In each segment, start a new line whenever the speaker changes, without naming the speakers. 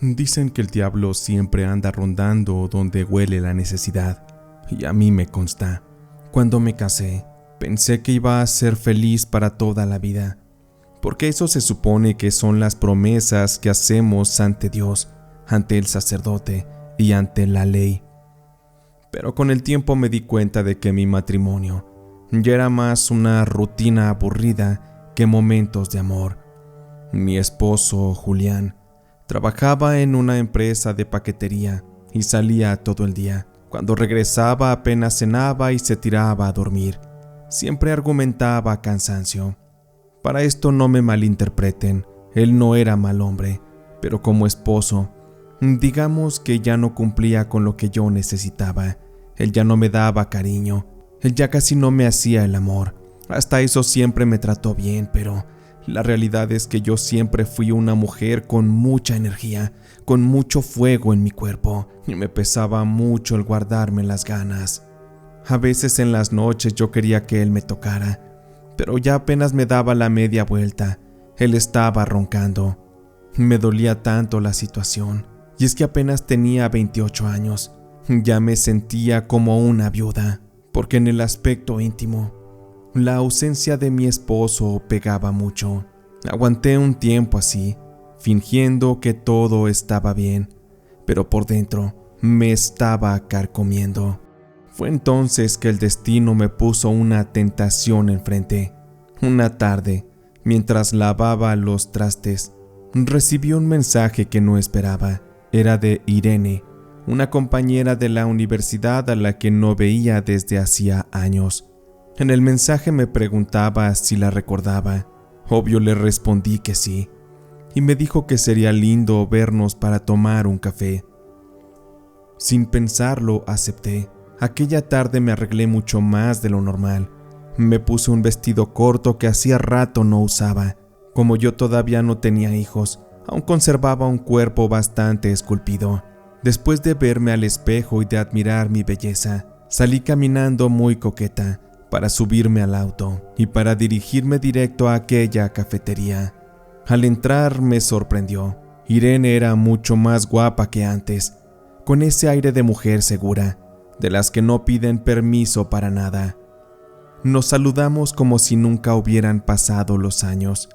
Dicen que el diablo siempre anda rondando donde huele la necesidad, y a mí me consta. Cuando me casé, pensé que iba a ser feliz para toda la vida, porque eso se supone que son las promesas que hacemos ante Dios, ante el sacerdote y ante la ley. Pero con el tiempo me di cuenta de que mi matrimonio ya era más una rutina aburrida que momentos de amor. Mi esposo, Julián, trabajaba en una empresa de paquetería y salía todo el día. Cuando regresaba apenas cenaba y se tiraba a dormir. Siempre argumentaba cansancio. Para esto no me malinterpreten, él no era mal hombre, pero como esposo, digamos que ya no cumplía con lo que yo necesitaba. Él ya no me daba cariño, él ya casi no me hacía el amor. Hasta eso siempre me trató bien, pero la realidad es que yo siempre fui una mujer con mucha energía, con mucho fuego en mi cuerpo, y me pesaba mucho el guardarme las ganas. A veces en las noches yo quería que él me tocara, pero ya apenas me daba la media vuelta, él estaba roncando. Me dolía tanto la situación, y es que apenas tenía 28 años. Ya me sentía como una viuda, porque en el aspecto íntimo, la ausencia de mi esposo pegaba mucho. Aguanté un tiempo así, fingiendo que todo estaba bien, pero por dentro me estaba carcomiendo. Fue entonces que el destino me puso una tentación enfrente. Una tarde, mientras lavaba los trastes, recibí un mensaje que no esperaba. Era de Irene, una compañera de la universidad a la que no veía desde hacía años. En el mensaje me preguntaba si la recordaba. Obvio le respondí que sí, y me dijo que sería lindo vernos para tomar un café. Sin pensarlo, acepté. Aquella tarde me arreglé mucho más de lo normal. Me puse un vestido corto que hacía rato no usaba. Como yo todavía no tenía hijos, aún conservaba un cuerpo bastante esculpido. Después de verme al espejo y de admirar mi belleza, salí caminando muy coqueta para subirme al auto y para dirigirme directo a aquella cafetería. Al entrar me sorprendió. Irene era mucho más guapa que antes, con ese aire de mujer segura, de las que no piden permiso para nada. Nos saludamos como si nunca hubieran pasado los años.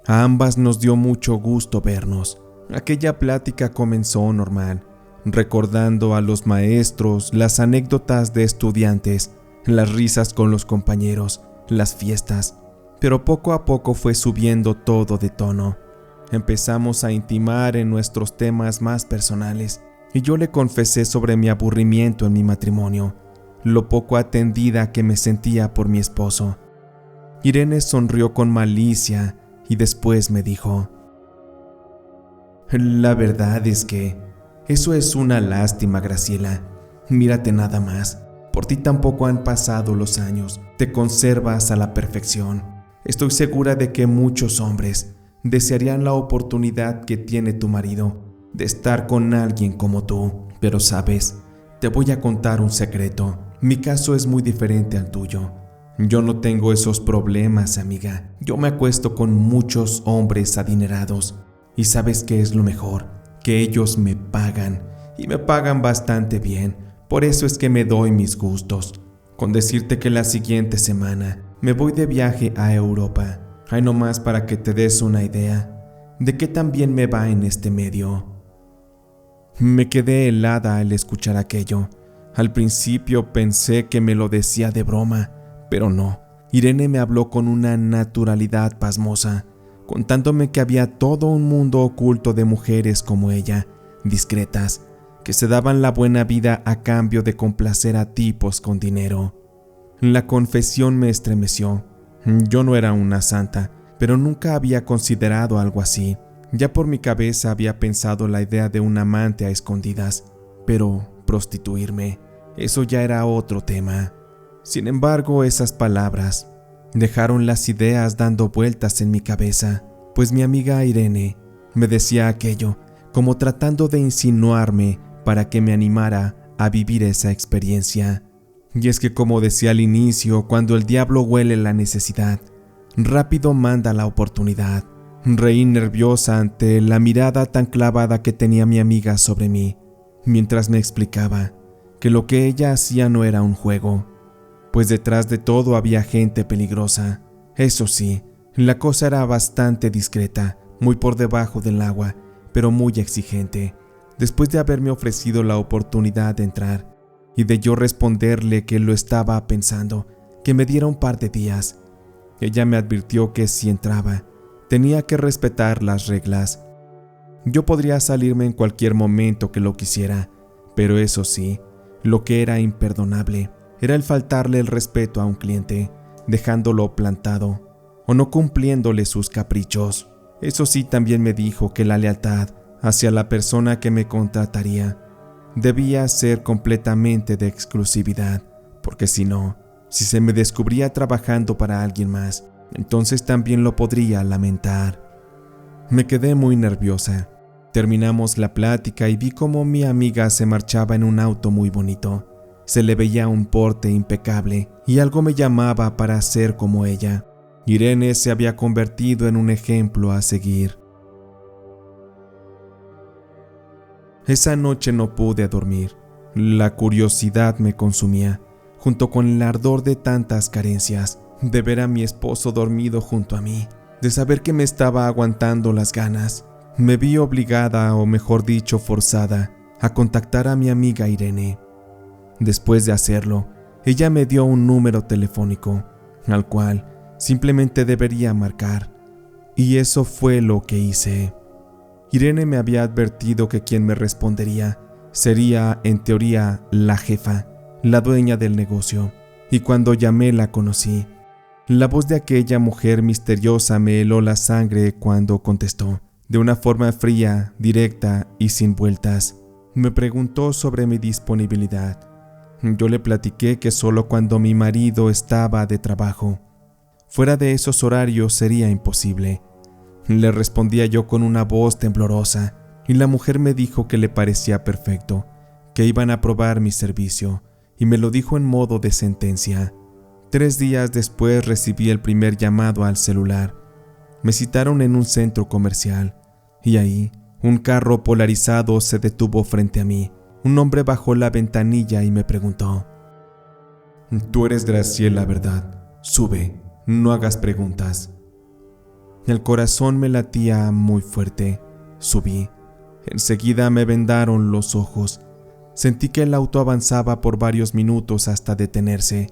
A ambas nos dio mucho gusto vernos. Aquella plática comenzó normal, recordando a los maestros, las anécdotas de estudiantes, las risas con los compañeros, las fiestas, pero poco a poco fue subiendo todo de tono. Empezamos a intimar en nuestros temas más personales y yo le confesé sobre mi aburrimiento en mi matrimonio, lo poco atendida que me sentía por mi esposo. Irene sonrió con malicia y después me dijo: «La verdad es que eso es una lástima, Graciela. Mírate nada más. Por ti tampoco han pasado los años. Te conservas a la perfección. Estoy segura de que muchos hombres desearían la oportunidad que tiene tu marido de estar con alguien como tú. Pero sabes, te voy a contar un secreto. Mi caso es muy diferente al tuyo. Yo no tengo esos problemas, amiga. Yo me acuesto con muchos hombres adinerados. Y ¿sabes qué es lo mejor? Que ellos me pagan, y me pagan bastante bien. Por eso es que me doy mis gustos. Con decirte que la siguiente semana me voy de viaje a Europa. Hay nomás para que te des una idea de qué tan bien me va en este medio». Me quedé helada al escuchar aquello. Al principio pensé que me lo decía de broma, pero no. Irene me habló con una naturalidad pasmosa, contándome que había todo un mundo oculto de mujeres como ella, discretas, que se daban la buena vida a cambio de complacer a tipos con dinero. La confesión me estremeció. Yo no era una santa, pero nunca había considerado algo así. Ya por mi cabeza había pensado la idea de un amante a escondidas, pero prostituirme, eso ya era otro tema. Sin embargo, esas palabras dejaron las ideas dando vueltas en mi cabeza, pues mi amiga Irene me decía aquello como tratando de insinuarme para que me animara a vivir esa experiencia. Y es que, como decía al inicio, cuando el diablo huele la necesidad, rápido manda la oportunidad. Reí nerviosa ante la mirada tan clavada que tenía mi amiga sobre mí, mientras me explicaba que lo que ella hacía no era un juego, pues detrás de todo había gente peligrosa. Eso sí, la cosa era bastante discreta, muy por debajo del agua, pero muy exigente. Después de haberme ofrecido la oportunidad de entrar y de yo responderle que lo estaba pensando, que me diera un par de días, ella me advirtió que si entraba, tenía que respetar las reglas. Yo podría salirme en cualquier momento que lo quisiera, pero eso sí, lo que era imperdonable era el faltarle el respeto a un cliente, dejándolo plantado o no cumpliéndole sus caprichos. Eso sí, también me dijo que la lealtad hacia la persona que me contrataría debía ser completamente de exclusividad, porque si no, si se me descubría trabajando para alguien más, entonces también lo podría lamentar. Me quedé muy nerviosa. Terminamos la plática y vi cómo mi amiga se marchaba en un auto muy bonito. Se le veía un porte impecable y algo me llamaba para ser como ella. Irene se había convertido en un ejemplo a seguir. Esa noche no pude dormir. La curiosidad me consumía, junto con el ardor de tantas carencias, de ver a mi esposo dormido junto a mí, de saber que me estaba aguantando las ganas. Me vi obligada, o mejor dicho, forzada, a contactar a mi amiga Irene. Después de hacerlo, ella me dio un número telefónico, al cual simplemente debería marcar, y eso fue lo que hice. Irene me había advertido que quien me respondería sería, en teoría, la jefa, la dueña del negocio, y cuando llamé la conocí. La voz de aquella mujer misteriosa me heló la sangre cuando contestó, de una forma fría, directa y sin vueltas. Me preguntó sobre mi disponibilidad. Yo le platiqué que solo cuando mi marido estaba de trabajo. Fuera de esos horarios sería imposible. Le respondía yo con una voz temblorosa, y la mujer me dijo que le parecía perfecto, que iban a probar mi servicio, y me lo dijo en modo de sentencia. 3 días después recibí el primer llamado al celular. Me citaron en un centro comercial, y ahí un carro polarizado se detuvo frente a mí. Un hombre bajó la ventanilla y me preguntó: «Tú eres Graciela, ¿verdad? Sube, no hagas preguntas». El corazón me latía muy fuerte. Subí. Enseguida me vendaron los ojos. Sentí que el auto avanzaba por varios minutos hasta detenerse.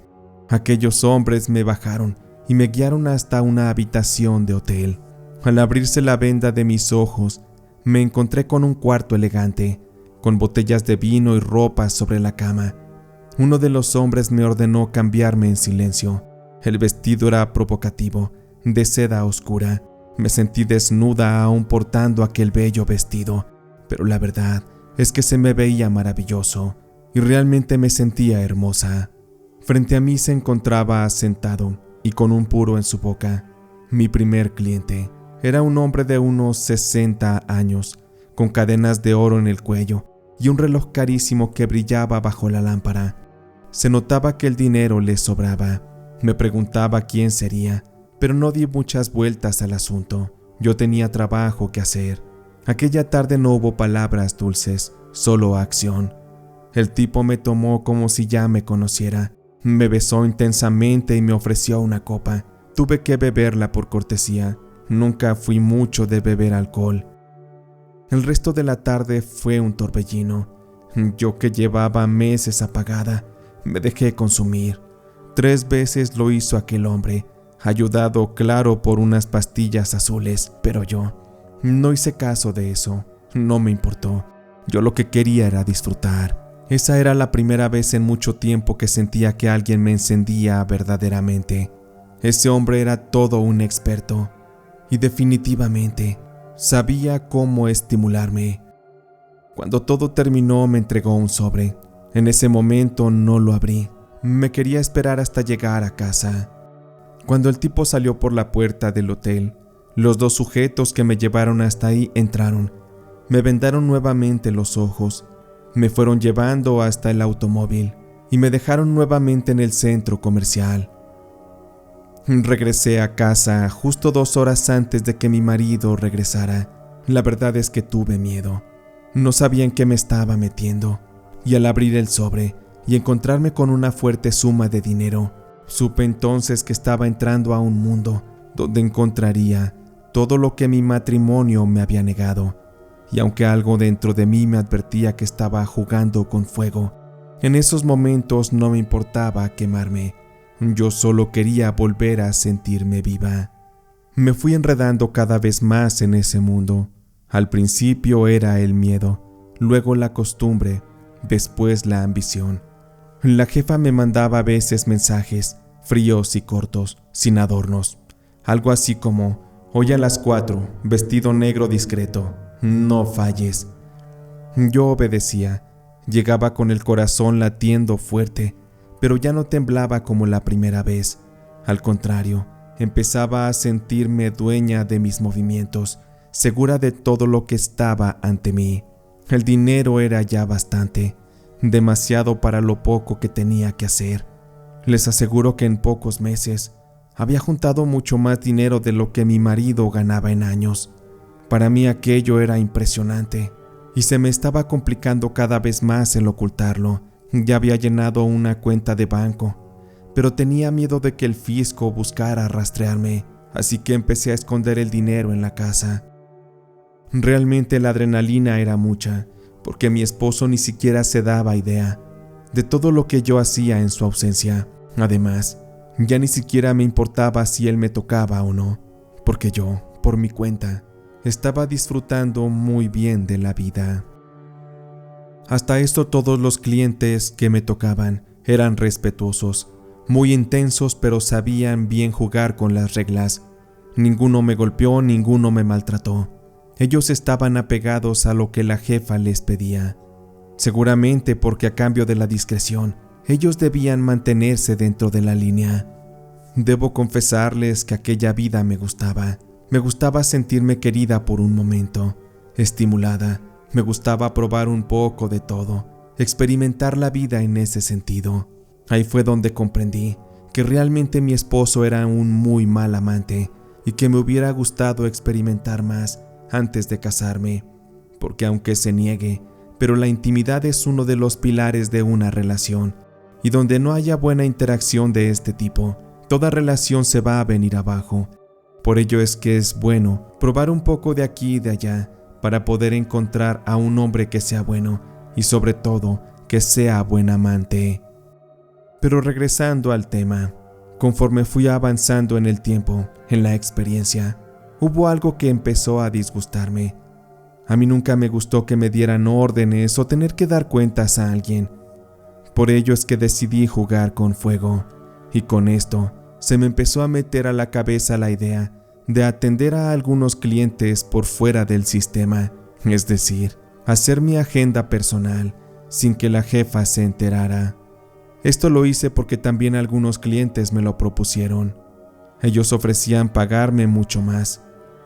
Aquellos hombres me bajaron y me guiaron hasta una habitación de hotel. Al abrirse la venda de mis ojos, me encontré con un cuarto elegante, con botellas de vino y ropa sobre la cama. Uno de los hombres me ordenó cambiarme en silencio. El vestido era provocativo, de seda oscura. Me sentí desnuda aún portando aquel bello vestido, pero la verdad es que se me veía maravilloso y realmente me sentía hermosa. Frente a mí se encontraba sentado y con un puro en su boca. Mi primer cliente era un hombre de unos 60 años, con cadenas de oro en el cuello y un reloj carísimo que brillaba bajo la lámpara. Se notaba que el dinero le sobraba. Me preguntaba quién sería, pero no di muchas vueltas al asunto. Yo tenía trabajo que hacer. Aquella tarde no hubo palabras dulces, solo acción. El tipo me tomó como si ya me conociera. Me besó intensamente y me ofreció una copa. Tuve que beberla por cortesía. Nunca fui mucho de beber alcohol. El resto de la tarde fue un torbellino. Yo, que llevaba meses apagada, me dejé consumir. 3 veces lo hizo aquel hombre, ayudado, claro, por unas pastillas azules, pero yo no hice caso de eso. No me importó. Yo lo que quería era disfrutar. Esa era la primera vez en mucho tiempo que sentía que alguien me encendía verdaderamente. Ese hombre era todo un experto y definitivamente sabía cómo estimularme. Cuando todo terminó, me entregó un sobre. En ese momento no lo abrí. Me quería esperar hasta llegar a casa. Cuando el tipo salió por la puerta del hotel, los 2 sujetos que me llevaron hasta ahí entraron. Me vendaron nuevamente los ojos. Me fueron llevando hasta el automóvil y me dejaron nuevamente en el centro comercial. Regresé a casa justo 2 horas antes de que mi marido regresara. La verdad es que tuve miedo. No sabía en qué me estaba metiendo. Y al abrir el sobre y encontrarme con una fuerte suma de dinero, supe entonces que estaba entrando a un mundo donde encontraría todo lo que mi matrimonio me había negado. Y aunque algo dentro de mí me advertía que estaba jugando con fuego, en esos momentos no me importaba quemarme. Yo solo quería volver a sentirme viva. Me fui enredando cada vez más en ese mundo. Al principio era el miedo, luego la costumbre, después la ambición. La jefa me mandaba a veces mensajes, fríos y cortos, sin adornos. Algo así como: hoy a las 4, vestido negro discreto, no falles. Yo obedecía. Llegaba con el corazón latiendo fuerte, pero ya no temblaba como la primera vez. Al contrario, empezaba a sentirme dueña de mis movimientos, segura de todo lo que estaba ante mí. El dinero era ya bastante, demasiado para lo poco que tenía que hacer. Les aseguro que en pocos meses había juntado mucho más dinero de lo que mi marido ganaba en años. Para mí aquello era impresionante y se me estaba complicando cada vez más el ocultarlo. Ya había llenado una cuenta de banco, pero tenía miedo de que el fisco buscara rastrearme, así que empecé a esconder el dinero en la casa. Realmente la adrenalina era mucha, porque mi esposo ni siquiera se daba idea de todo lo que yo hacía en su ausencia. Además, ya ni siquiera me importaba si él me tocaba o no, porque yo, por mi cuenta, estaba disfrutando muy bien de la vida. Hasta esto todos los clientes que me tocaban eran respetuosos, muy intensos, pero sabían bien jugar con las reglas. Ninguno me golpeó, ninguno me maltrató. Ellos estaban apegados a lo que la jefa les pedía. Seguramente porque a cambio de la discreción, ellos debían mantenerse dentro de la línea. Debo confesarles que aquella vida me gustaba. Me gustaba sentirme querida por un momento, estimulada. Me gustaba probar un poco de todo, experimentar la vida en ese sentido. Ahí fue donde comprendí que realmente mi esposo era un muy mal amante y que me hubiera gustado experimentar más antes de casarme, porque aunque se niegue, pero la intimidad es uno de los pilares de una relación, y donde no haya buena interacción de este tipo, toda relación se va a venir abajo. Por ello es que es bueno probar un poco de aquí y de allá para poder encontrar a un hombre que sea bueno y sobre todo que sea buen amante. Pero regresando al tema, conforme fui avanzando en el tiempo, en la experiencia, hubo algo que empezó a disgustarme. A mí nunca me gustó que me dieran órdenes o tener que dar cuentas a alguien. Por ello es que decidí jugar con fuego, y con esto se me empezó a meter a la cabeza la idea de atender a algunos clientes por fuera del sistema, es decir, hacer mi agenda personal sin que la jefa se enterara. Esto lo hice porque también algunos clientes me lo propusieron. Ellos ofrecían pagarme mucho más,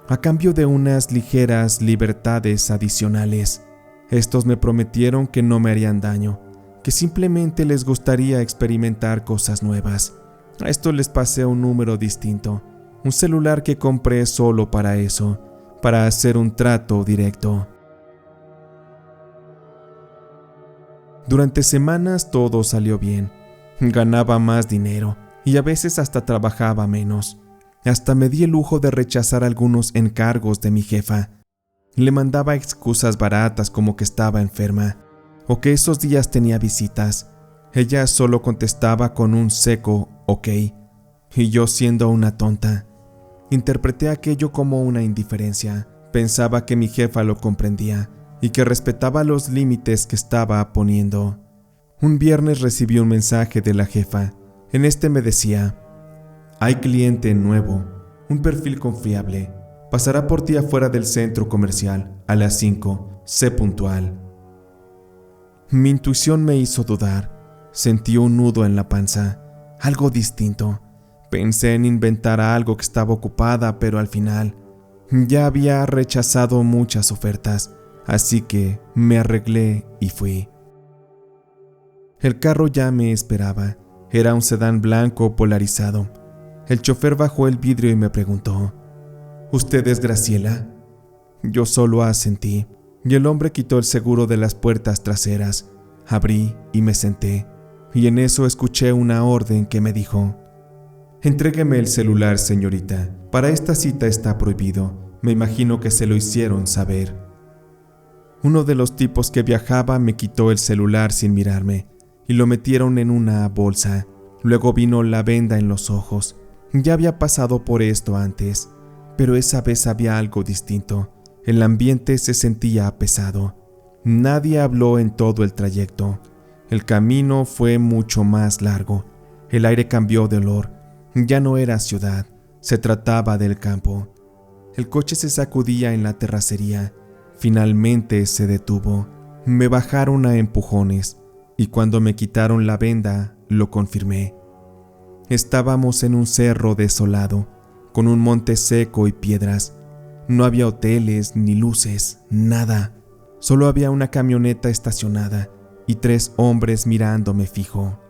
a cambio de unas ligeras libertades adicionales. Estos me prometieron que no me harían daño, que simplemente les gustaría experimentar cosas nuevas. A esto les pasé un número distinto, un celular que compré solo para eso, para hacer un trato directo. Durante semanas todo salió bien. Ganaba más dinero y a veces hasta trabajaba menos. Hasta me di el lujo de rechazar algunos encargos de mi jefa. Le mandaba excusas baratas como que estaba enferma o que esos días tenía visitas. Ella solo contestaba con un seco ok, y yo, siendo una tonta, interpreté aquello como una indiferencia. Pensaba que mi jefa lo comprendía y que respetaba los límites que estaba poniendo. Un viernes recibí un mensaje de la jefa. En este me decía: hay cliente nuevo, un perfil confiable. Pasará por ti afuera del centro comercial a las 5, sé puntual. Mi intuición me hizo dudar. Sentí un nudo en la panza, algo distinto. Pensé en inventar algo que estaba ocupada, pero al final ya había rechazado muchas ofertas, así que me arreglé y fui. El carro ya me esperaba. Era un sedán blanco polarizado. El chofer bajó el vidrio y me preguntó: ¿Usted es Graciela? Yo solo asentí, y el hombre quitó el seguro de las puertas traseras. Abrí y me senté, y en eso escuché una orden que me dijo: Entrégueme el celular, señorita. Para esta cita está prohibido. Me imagino que se lo hicieron saber. Uno de los tipos que viajaba me quitó el celular sin mirarme y lo metieron en una bolsa. Luego vino la venda en los ojos. Ya había pasado por esto antes, pero esa vez había algo distinto. El ambiente se sentía pesado. Nadie habló en todo el trayecto. El camino fue mucho más largo. El aire cambió de olor. Ya no era ciudad, se trataba del campo. El coche se sacudía en la terracería. Finalmente se detuvo. Me bajaron a empujones y cuando me quitaron la venda, lo confirmé. Estábamos en un cerro desolado, con un monte seco y piedras. No había hoteles ni luces, nada. Solo había una camioneta estacionada y 3 hombres mirándome fijo.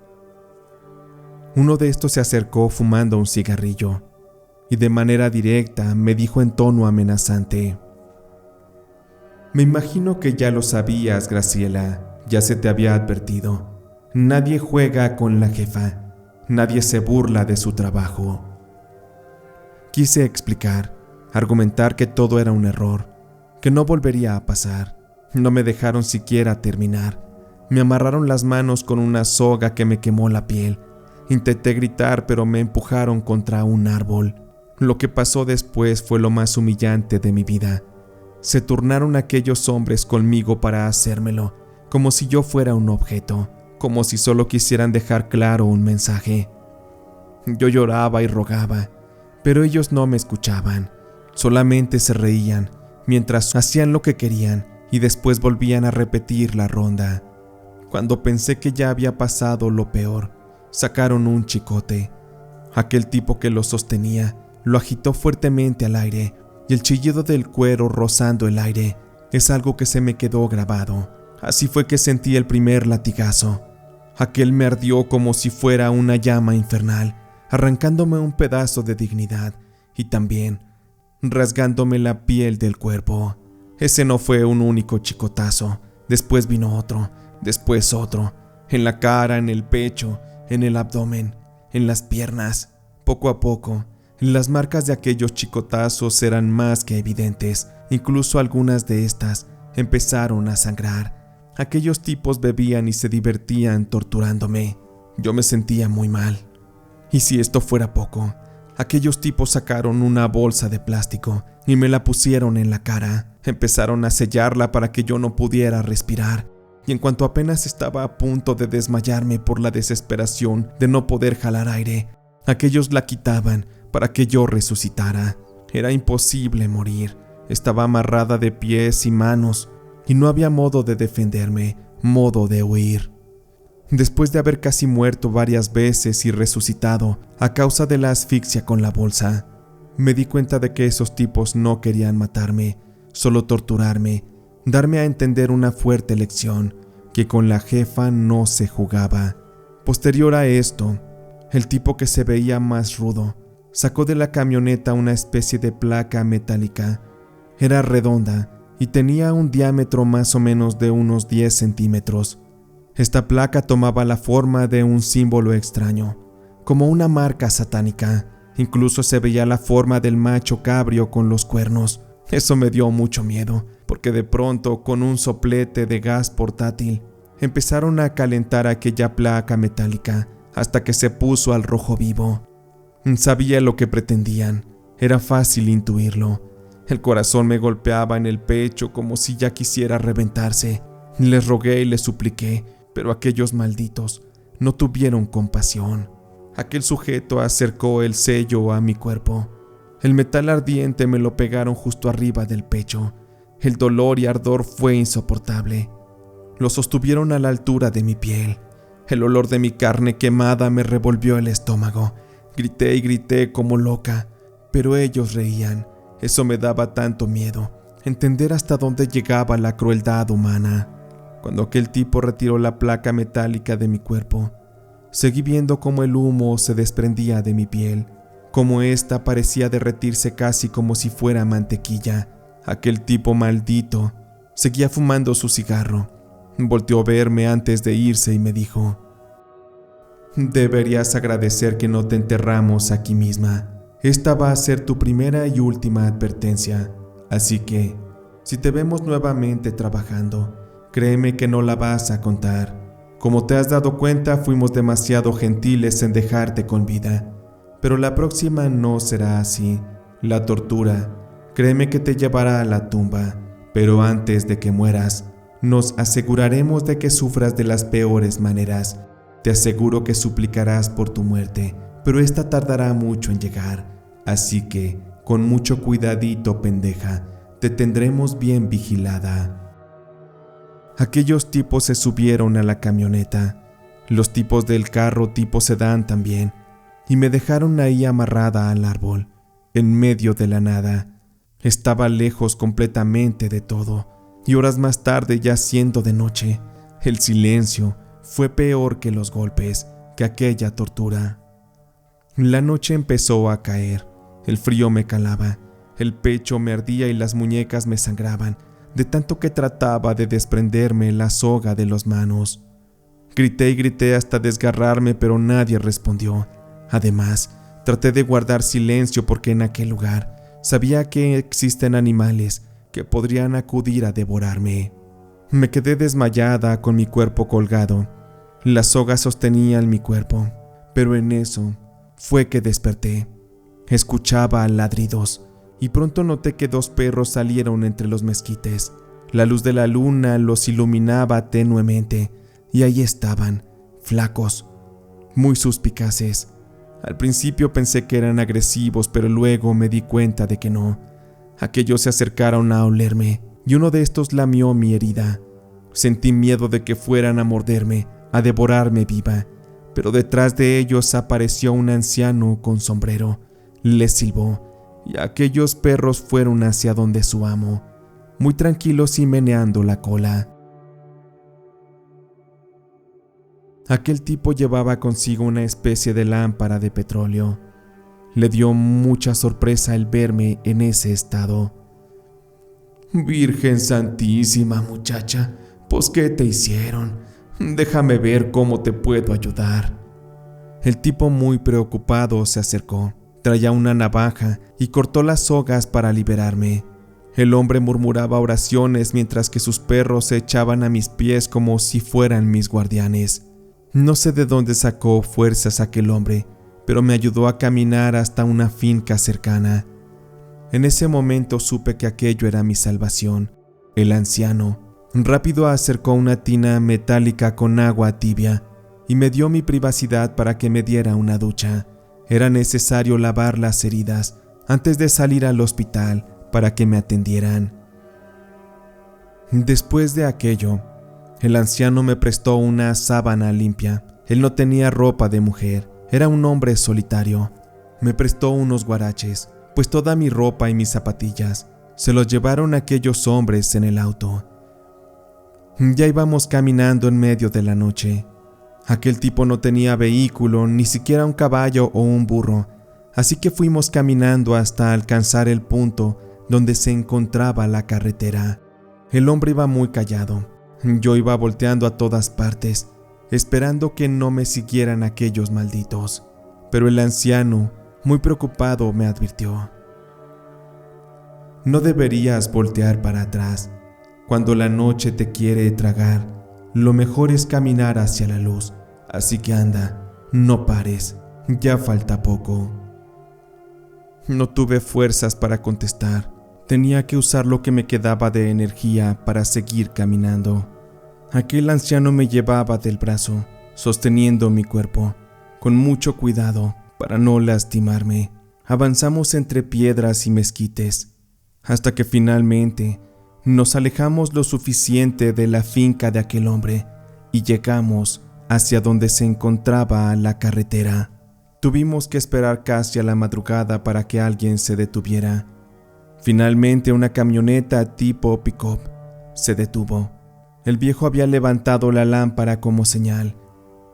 Uno de estos se acercó fumando un cigarrillo y de manera directa me dijo en tono amenazante: Me imagino que ya lo sabías, Graciela, ya se te había advertido. Nadie juega con la jefa, nadie se burla de su trabajo. Quise explicar, argumentar que todo era un error, que no volvería a pasar. No me dejaron siquiera terminar. Me amarraron las manos con una soga que me quemó la piel. Intenté gritar, pero me empujaron contra un árbol. Lo que pasó después fue lo más humillante de mi vida. Se turnaron aquellos hombres conmigo para hacérmelo, como si yo fuera un objeto, como si solo quisieran dejar claro un mensaje. Yo lloraba y rogaba, pero ellos no me escuchaban. Solamente se reían, mientras hacían lo que querían y después volvían a repetir la ronda. Cuando pensé que ya había pasado lo peor, sacaron un chicote. Aquel tipo que lo sostenía lo agitó fuertemente al aire y el chillido del cuero rozando el aire es algo que se me quedó grabado. Así fue que sentí el primer latigazo. Aquel me ardió como si fuera una llama infernal, arrancándome un pedazo de dignidad y también rasgándome la piel del cuerpo. Ese no fue un único chicotazo. Después vino otro, después otro, en la cara, en el pecho, en el abdomen, en las piernas. Poco a poco, las marcas de aquellos chicotazos eran más que evidentes. Incluso algunas de estas empezaron a sangrar. Aquellos tipos bebían y se divertían torturándome. Yo me sentía muy mal. Y si esto fuera poco, aquellos tipos sacaron una bolsa de plástico y me la pusieron en la cara. Empezaron a sellarla para que yo no pudiera respirar. Y en cuanto apenas estaba a punto de desmayarme por la desesperación de no poder jalar aire, aquellos la quitaban para que yo resucitara. Era imposible morir. Estaba amarrada de pies y manos y no había modo de defenderme, modo de huir. Después de haber casi muerto varias veces y resucitado a causa de la asfixia con la bolsa, me di cuenta de que esos tipos no querían matarme, solo torturarme, darme a entender una fuerte lección, que con la jefa no se jugaba. Posterior a esto, el tipo que se veía más rudo sacó de la camioneta una especie de placa metálica. Era redonda y tenía un diámetro más o menos de unos 10 centímetros. Esta placa tomaba la forma de un símbolo extraño, como una marca satánica. Incluso se veía la forma del macho cabrio con los cuernos. Eso me dio mucho miedo, porque de pronto, con un soplete de gas portátil, empezaron a calentar aquella placa metálica hasta que se puso al rojo vivo. Sabía lo que pretendían, era fácil intuirlo. El corazón me golpeaba en el pecho como si ya quisiera reventarse. Les rogué y les supliqué, pero aquellos malditos no tuvieron compasión. Aquel sujeto acercó el sello a mi cuerpo. El metal ardiente me lo pegaron justo arriba del pecho. El dolor y ardor fue insoportable. Lo sostuvieron a la altura de mi piel. El olor de mi carne quemada me revolvió el estómago. Grité y grité como loca, pero ellos reían. Eso me daba tanto miedo, entender hasta dónde llegaba la crueldad humana. Cuando aquel tipo retiró la placa metálica de mi cuerpo, seguí viendo cómo el humo se desprendía de mi piel, como ésta parecía derretirse casi como si fuera mantequilla. Aquel tipo maldito seguía fumando su cigarro. Volteó a verme antes de irse y me dijo: «Deberías agradecer que no te enterramos aquí misma. Esta va a ser tu primera y última advertencia. Así que, si te vemos nuevamente trabajando, créeme que no la vas a contar. Como te has dado cuenta, fuimos demasiado gentiles en dejarte con vida. Pero la próxima no será así. La tortura, créeme que te llevará a la tumba. Pero antes de que mueras, nos aseguraremos de que sufras de las peores maneras. Te aseguro que suplicarás por tu muerte, pero esta tardará mucho en llegar. Así que, con mucho cuidadito, pendeja, te tendremos bien vigilada». Aquellos tipos se subieron a la camioneta, los tipos del carro tipo sedán también, y me dejaron ahí amarrada al árbol, en medio de la nada. Estaba lejos completamente de todo, y horas más tarde, ya siendo de noche, el silencio fue peor que los golpes, que aquella tortura. La noche empezó a caer, el frío me calaba, el pecho me ardía y las muñecas me sangraban, de tanto que trataba de desprenderme la soga de las manos. Grité y grité hasta desgarrarme, pero nadie respondió. Además, traté de guardar silencio porque en aquel lugar sabía que existen animales que podrían acudir a devorarme. Me quedé desmayada con mi cuerpo colgado. Las sogas sostenían mi cuerpo, pero en eso fue que desperté. Escuchaba ladridos y pronto noté que 2 perros salieron entre los mezquites. La luz de la luna los iluminaba tenuemente y ahí estaban, flacos, muy suspicaces. Al principio pensé que eran agresivos, pero luego me di cuenta de que no. Aquellos se acercaron a olerme y uno de estos lamió mi herida. Sentí miedo de que fueran a morderme, a devorarme viva, pero detrás de ellos apareció un anciano con sombrero. Les silbó y aquellos perros fueron hacia donde su amo, muy tranquilos y meneando la cola. Aquel tipo llevaba consigo una especie de lámpara de petróleo. Le dio mucha sorpresa el verme en ese estado. «Virgen Santísima, muchacha, pues ¿qué te hicieron? Déjame ver cómo te puedo ayudar». El tipo, muy preocupado, se acercó. Traía una navaja y cortó las sogas para liberarme. El hombre murmuraba oraciones mientras que sus perros se echaban a mis pies como si fueran mis guardianes. No sé de dónde sacó fuerzas aquel hombre, pero me ayudó a caminar hasta una finca cercana. En ese momento supe que aquello era mi salvación. El anciano rápido acercó una tina metálica con agua tibia y me dio mi privacidad para que me diera una ducha. Era necesario lavar las heridas antes de salir al hospital para que me atendieran. Después de aquello, el anciano me prestó una sábana limpia. Él no tenía ropa de mujer, era un hombre solitario. Me prestó unos guaraches, pues toda mi ropa y mis zapatillas se los llevaron aquellos hombres en el auto. Ya íbamos caminando en medio de la noche. Aquel tipo no tenía vehículo, ni siquiera un caballo o un burro, así que fuimos caminando hasta alcanzar el punto donde se encontraba la carretera. El hombre iba muy callado. Yo iba volteando a todas partes, esperando que no me siguieran aquellos malditos. Pero el anciano, muy preocupado, me advirtió: «No deberías voltear para atrás. Cuando la noche te quiere tragar, lo mejor es caminar hacia la luz, así que anda, no pares, ya falta poco». No tuve fuerzas para contestar. Tenía que usar lo que me quedaba de energía para seguir caminando. Aquel anciano me llevaba del brazo, sosteniendo mi cuerpo, con mucho cuidado para no lastimarme. Avanzamos entre piedras y mezquites, hasta que finalmente nos alejamos lo suficiente de la finca de aquel hombre y llegamos hacia donde se encontraba la carretera. Tuvimos que esperar casi a la madrugada para que alguien se detuviera. Finalmente una camioneta tipo pick-up se detuvo. El viejo había levantado la lámpara como señal,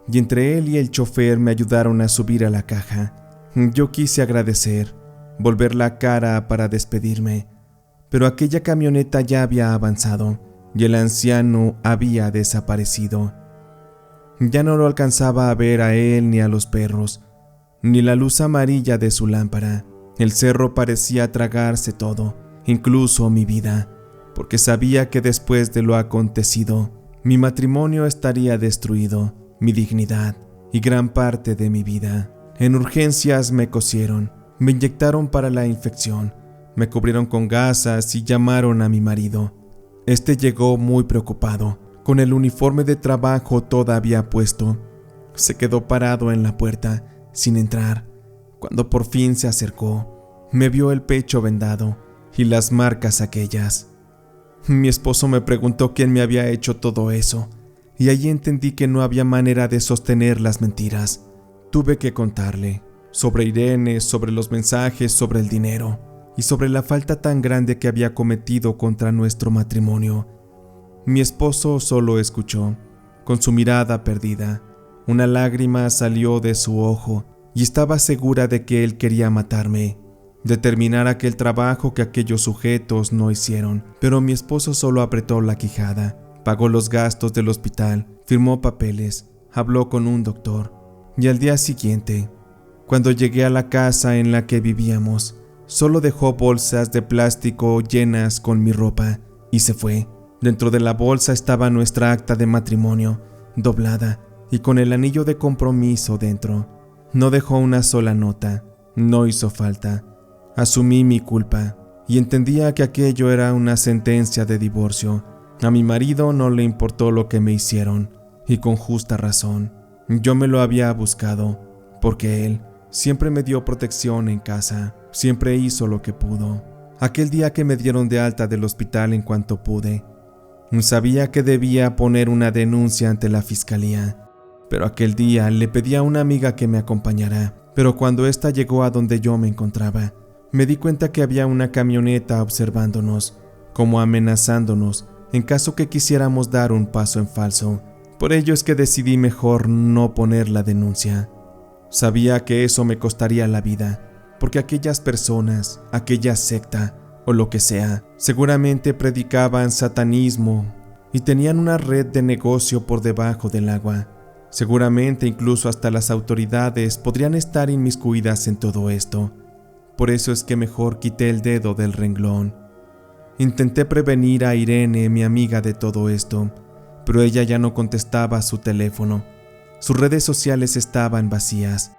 y entre él y el chofer me ayudaron a subir a la caja. Yo quise agradecer, volver la cara para despedirme, pero aquella camioneta ya había avanzado y el anciano había desaparecido. Ya no lo alcanzaba a ver a él ni a los perros, ni la luz amarilla de su lámpara. El cerro parecía tragarse todo, incluso mi vida, porque sabía que después de lo acontecido, mi matrimonio estaría destruido, mi dignidad y gran parte de mi vida. En urgencias me cosieron, me inyectaron para la infección, me cubrieron con gasas y llamaron a mi marido. Este llegó muy preocupado, con el uniforme de trabajo todavía puesto. Se quedó parado en la puerta, sin entrar. Cuando por fin se acercó, me vio el pecho vendado y las marcas aquellas. Mi esposo me preguntó quién me había hecho todo eso, y allí entendí que no había manera de sostener las mentiras. Tuve que contarle sobre Irene, sobre los mensajes, sobre el dinero y sobre la falta tan grande que había cometido contra nuestro matrimonio. Mi esposo solo escuchó, con su mirada perdida. Una lágrima salió de su ojo y estaba segura de que él quería matarme, de terminar aquel trabajo que aquellos sujetos no hicieron. Pero mi esposo solo apretó la quijada, pagó los gastos del hospital, firmó papeles, habló con un doctor. Y al día siguiente, cuando llegué a la casa en la que vivíamos, solo dejó bolsas de plástico llenas con mi ropa y se fue. Dentro de la bolsa estaba nuestra acta de matrimonio, doblada y con el anillo de compromiso dentro. No dejó una sola nota, no hizo falta. Asumí mi culpa y entendía que aquello era una sentencia de divorcio. A mi marido no le importó lo que me hicieron, y con justa razón. Yo me lo había buscado, porque él siempre me dio protección en casa, siempre hizo lo que pudo. Aquel día que me dieron de alta del hospital en cuanto pude, sabía que debía poner una denuncia ante la fiscalía, pero aquel día le pedí a una amiga que me acompañara, pero cuando ésta llegó a donde yo me encontraba, me di cuenta que había una camioneta observándonos, como amenazándonos en caso que quisiéramos dar un paso en falso. Por ello es que decidí mejor no poner la denuncia. Sabía que eso me costaría la vida, porque aquellas personas, aquella secta o lo que sea, seguramente predicaban satanismo y tenían una red de negocio por debajo del agua. Seguramente incluso hasta las autoridades podrían estar inmiscuidas en todo esto. Por eso es que mejor quité el dedo del renglón. Intenté prevenir a Irene, mi amiga, de todo esto, pero ella ya no contestaba su teléfono. Sus redes sociales estaban vacías.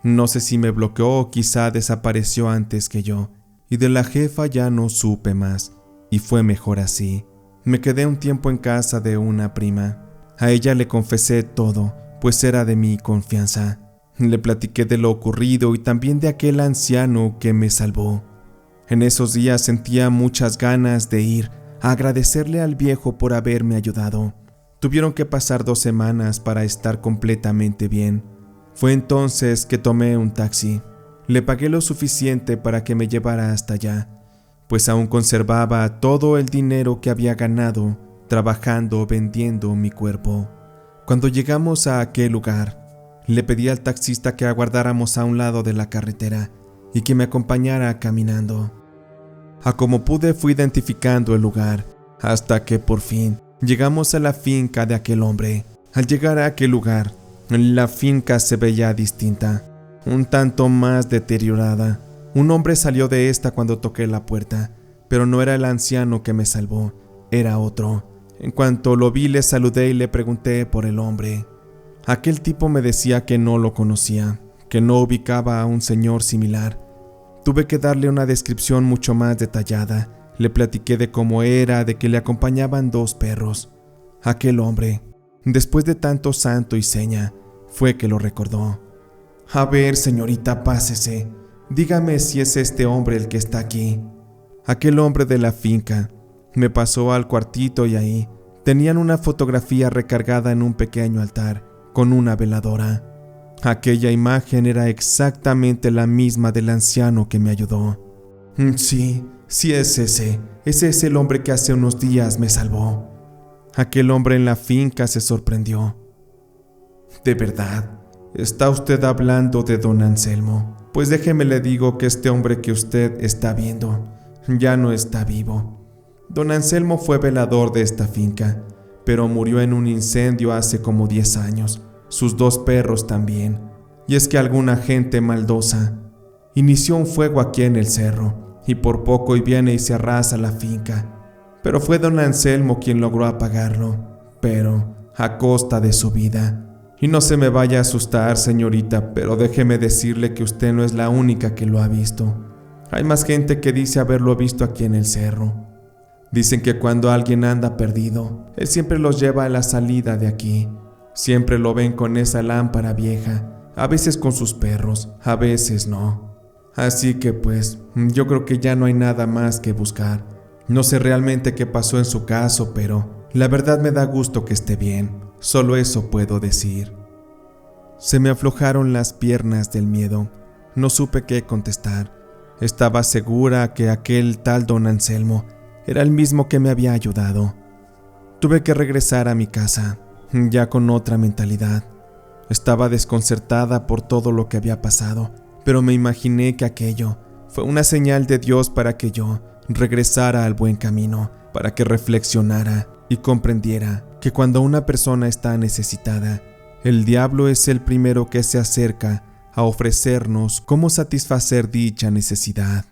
No sé si me bloqueó o quizá desapareció antes que yo, y de la jefa ya no supe más, y fue mejor así. Me quedé un tiempo en casa de una prima. A ella le confesé todo, pues era de mi confianza. Le platiqué de lo ocurrido y también de aquel anciano que me salvó. En esos días sentía muchas ganas de ir a agradecerle al viejo por haberme ayudado. Tuvieron que pasar 2 semanas para estar completamente bien. Fue entonces que tomé un taxi. Le pagué lo suficiente para que me llevara hasta allá, pues aún conservaba todo el dinero que había ganado trabajando vendiendo mi cuerpo. Cuando llegamos a aquel lugar, le pedí al taxista que aguardáramos a un lado de la carretera y que me acompañara caminando. A como pude fui identificando el lugar, hasta que por fin llegamos a la finca de aquel hombre. Al llegar a aquel lugar, la finca se veía distinta, un tanto más deteriorada. Un hombre salió de esta cuando toqué la puerta, pero no era el anciano que me salvó, era otro. En cuanto lo vi, le saludé y le pregunté por el hombre. Aquel tipo me decía que no lo conocía, que no ubicaba a un señor similar. Tuve que darle una descripción mucho más detallada. Le platiqué de cómo era, de que le acompañaban 2 perros. Aquel hombre, después de tanto santo y seña, fue que lo recordó. A ver, señorita, pásese. Dígame si es este hombre el que está aquí. Aquel hombre de la finca me pasó al cuartito y ahí tenían una fotografía recargada en un pequeño altar con una veladora. Aquella imagen era exactamente la misma del anciano que me ayudó. Sí es ese. Ese es el hombre que hace unos días me salvó. Aquel hombre en la finca se sorprendió. ¿De verdad? ¿Está usted hablando de don Anselmo? Pues déjeme le digo que este hombre que usted está viendo ya no está vivo. Don Anselmo fue velador de esta finca, pero murió en un incendio hace como 10 años. Sus 2 perros también. Y es que alguna gente maldosa inició un fuego aquí en el cerro, y por poco y viene y se arrasa la finca. Pero fue don Anselmo quien logró apagarlo, pero a costa de su vida. Y no se me vaya a asustar, señorita, pero déjeme decirle que usted no es la única que lo ha visto. Hay más gente que dice haberlo visto aquí en el cerro. Dicen que cuando alguien anda perdido, él siempre los lleva a la salida de aquí. Siempre lo ven con esa lámpara vieja, a veces con sus perros, a veces no. Así que pues, yo creo que ya no hay nada más que buscar. No sé realmente qué pasó en su caso, pero la verdad me da gusto que esté bien. Solo eso puedo decir. Se me aflojaron las piernas del miedo. No supe qué contestar. Estaba segura que aquel tal don Anselmo era el mismo que me había ayudado. Tuve que regresar a mi casa, ya con otra mentalidad. Estaba desconcertada por todo lo que había pasado, pero me imaginé que aquello fue una señal de Dios para que yo regresara al buen camino, para que reflexionara y comprendiera que cuando una persona está necesitada, el diablo es el primero que se acerca a ofrecernos cómo satisfacer dicha necesidad.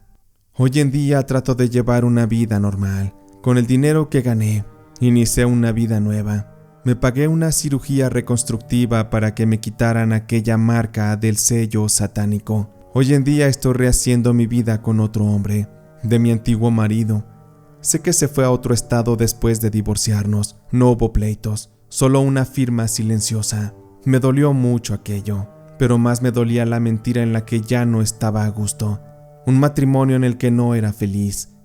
Hoy en día trato de llevar una vida normal. Con el dinero que gané, inicié una vida nueva. Me pagué una cirugía reconstructiva para que me quitaran aquella marca del sello satánico. Hoy en día estoy rehaciendo mi vida con otro hombre, de mi antiguo marido. Sé que se fue a otro estado después de divorciarnos. No hubo pleitos, solo una firma silenciosa. Me dolió mucho aquello, pero más me dolía la mentira en la que ya no estaba a gusto. Un matrimonio en el que no era feliz.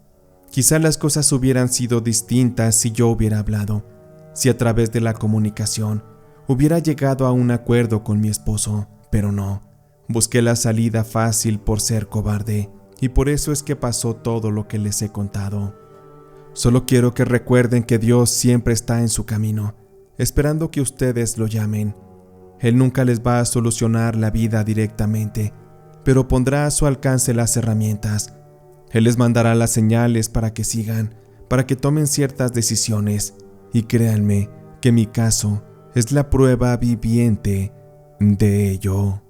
Quizá las cosas hubieran sido distintas si yo hubiera hablado, si a través de la comunicación hubiera llegado a un acuerdo con mi esposo, pero no. Busqué la salida fácil por ser cobarde, y por eso es que pasó todo lo que les he contado. Solo quiero que recuerden que Dios siempre está en su camino, esperando que ustedes lo llamen. Él nunca les va a solucionar la vida directamente, pero pondrá a su alcance las herramientas. Él les mandará las señales para que sigan, para que tomen ciertas decisiones. Y créanme que mi caso es la prueba viviente de ello.